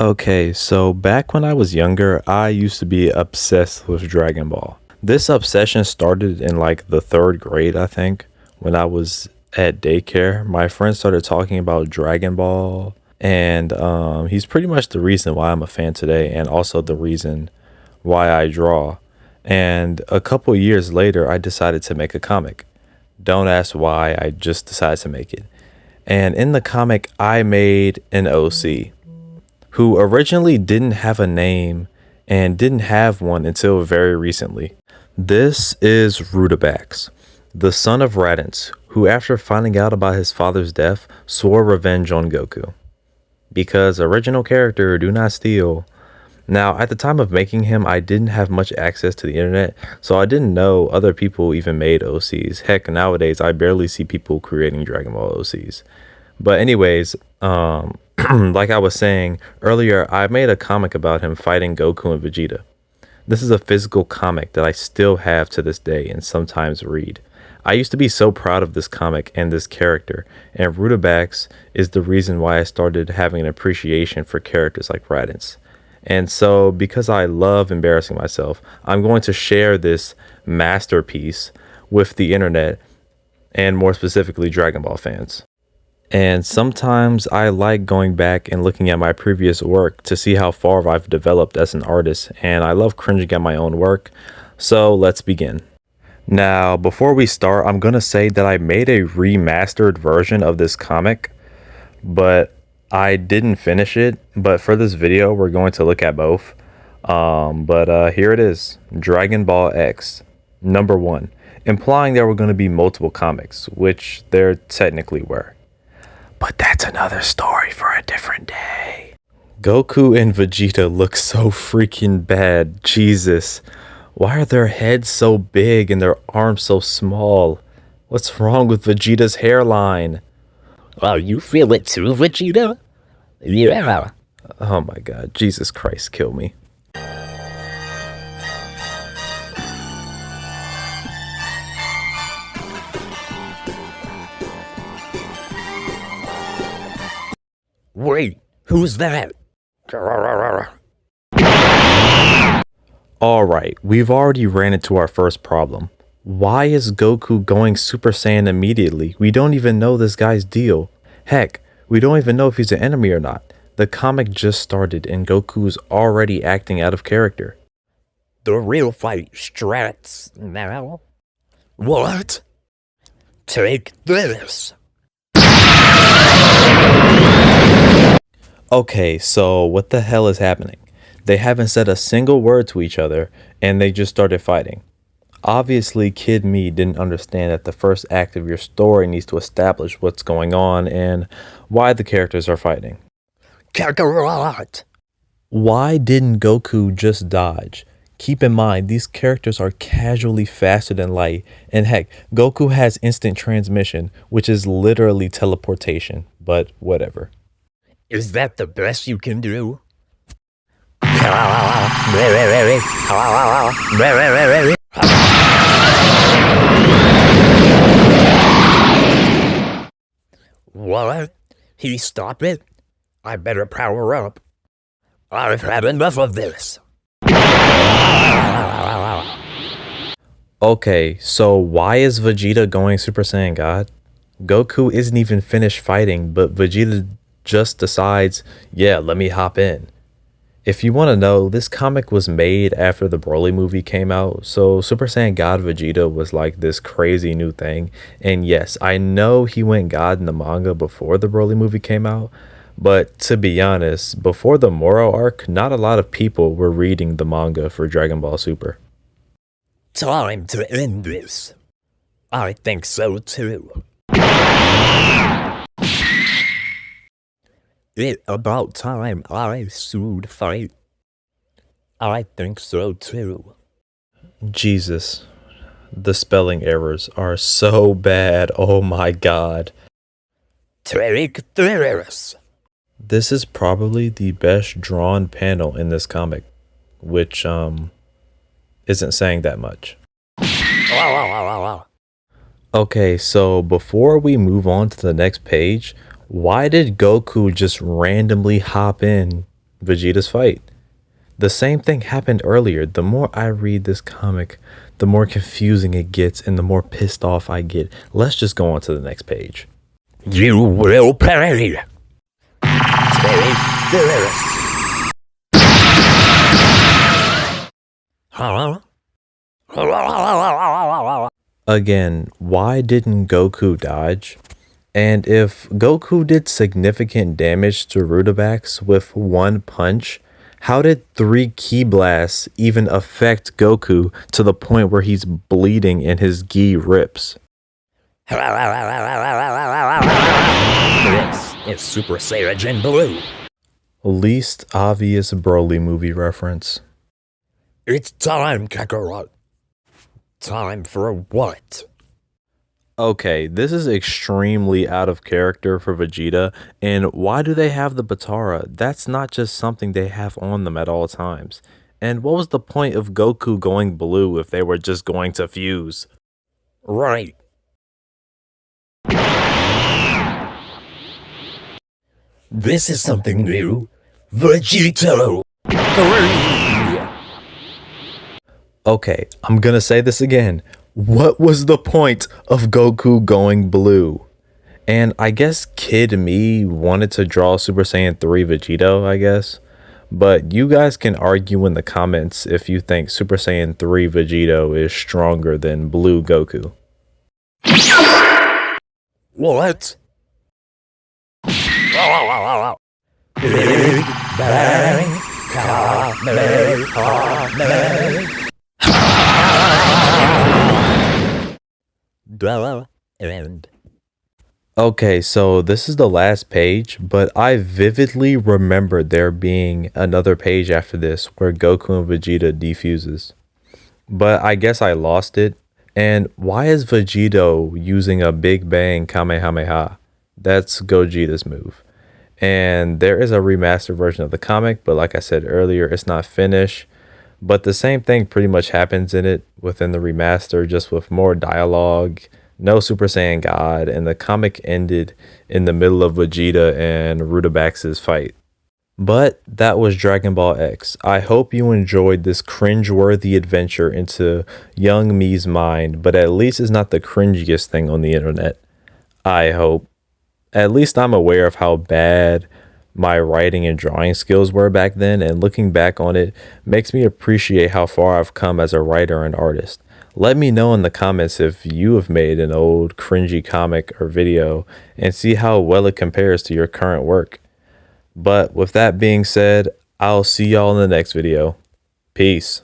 Okay, so back when I was younger, I used to be obsessed with Dragon Ball. This obsession started in like the third grade, I think, when I was at daycare. My friend started talking about Dragon Ball, and he's pretty much the reason why I'm a fan today, and also the reason why I draw. And a couple years later, I decided to make a comic. Don't ask why, I just decided to make it. And in the comic, I made an OC who originally didn't have a name and didn't have one until very recently. This is Rutabax, the son of Raditz, who after finding out about his father's death, swore revenge on Goku. Because original character do not steal. Now, at the time of making him, I didn't have much access to the internet, so I didn't know other people even made OCs. Heck, nowadays I barely see people creating Dragon Ball OCs. But anyways, like I was saying earlier, I made a comic about him fighting Goku and Vegeta. This is a physical comic that I still have to this day and sometimes read. I used to be so proud of this comic and this character, and Rutabax is the reason why I started having an appreciation for characters like Raditz. And so, because I love embarrassing myself, I'm going to share this masterpiece with the internet, and more specifically Dragon Ball fans. And sometimes I like going back and looking at my previous work to see how far I've developed as an artist, and I love cringing at my own work. So let's begin. Now, before we start, I'm going to say that I made a remastered version of this comic, but I didn't finish it. But for this video, we're going to look at both. Here it is, Dragon Ball X, number 1, implying there were going to be multiple comics, which there technically were. But that's another story for a different day. Goku and Vegeta look so freaking bad. Jesus. Why are their heads so big and their arms so small? What's wrong with Vegeta's hairline? Oh, you feel it too, Vegeta? Yeah. Oh my god. Jesus Christ, kill me. Wait, who's that? Alright, we've already ran into our first problem. Why is Goku going Super Saiyan immediately? We don't even know this guy's deal. Heck, we don't even know if he's an enemy or not. The comic just started and Goku's already acting out of character. The real fight starts now. What? Take this. Okay, so what the hell is happening? They haven't said a single word to each other, and they just started fighting. Obviously, Kid Me didn't understand that the first act of your story needs to establish what's going on and why the characters are fighting. Kakarot. Why didn't Goku just dodge? Keep in mind, these characters are casually faster than light, and heck, Goku has instant transmission, which is literally teleportation, but whatever. Is that the best you can do? What? He stopped it? I better power up. I've had enough of this. Okay, so why is Vegeta going Super Saiyan God? Goku isn't even finished fighting, but Vegeta just decides, yeah, let me hop in. If you want to know, this comic was made after the Broly movie came out, so Super Saiyan God Vegeta was like this crazy new thing. And yes, I know he went God in the manga before the Broly movie came out, but to be honest, before the Moro arc, not a lot of people were reading the manga for Dragon Ball Super. Time to end this. I think so too. It about time I sued fight. I think so too. Jesus, the spelling errors are so bad, oh my god. Take this. This is probably the best drawn panel in this comic, which isn't saying that much. Okay, so before we move on to the next page, why did Goku just randomly hop in Vegeta's fight. The same thing happened earlier. The more I read this comic, the more confusing it gets and the more pissed off I get. Let's just go on to the next page. You will pay. Take this. Again, why didn't Goku dodge? And if Goku did significant damage to Rudabacks with one punch, how did 3 ki blasts even affect Goku to the point where he's bleeding and his gi rips? This is Super Saiyan Blue. Least obvious Broly movie reference. It's time, Kakarot. Time for what? Okay, this is extremely out of character for Vegeta, and why do they have the Batara? That's not just something they have on them at all times. And what was the point of Goku going blue if they were just going to fuse? Right. This is something new. Vegito 3. Okay, I'm gonna say this again. What was the point of Goku going blue? And I guess Kid Me wanted to draw Super Saiyan 3 Vegito, I guess. But you guys can argue in the comments if you think Super Saiyan 3 Vegito is stronger than blue Goku. What? Big Bang End. Okay, so this is the last page, but I vividly remember there being another page after this where Goku and Vegeta defuses. But I guess I lost it. And why is Vegito using a Big Bang Kamehameha? That's Gogeta's move. And there is a remastered version of the comic, but like I said earlier, it's not finished. But the same thing pretty much happens in it within the remaster, just with more dialogue, no Super Saiyan God, and the comic ended in the middle of Vegeta and Rudabacks' fight. But that was Dragon Ball X. I hope you enjoyed this cringe-worthy adventure into young me's mind, but at least it's not the cringiest thing on the internet. I hope. At least I'm aware of how bad my writing and drawing skills were back then, and looking back on it makes me appreciate how far I've come as a writer and artist. Let me know in the comments if you have made an old cringy comic or video and see how well it compares to your current work. But with that being said, I'll see y'all in the next video. Peace.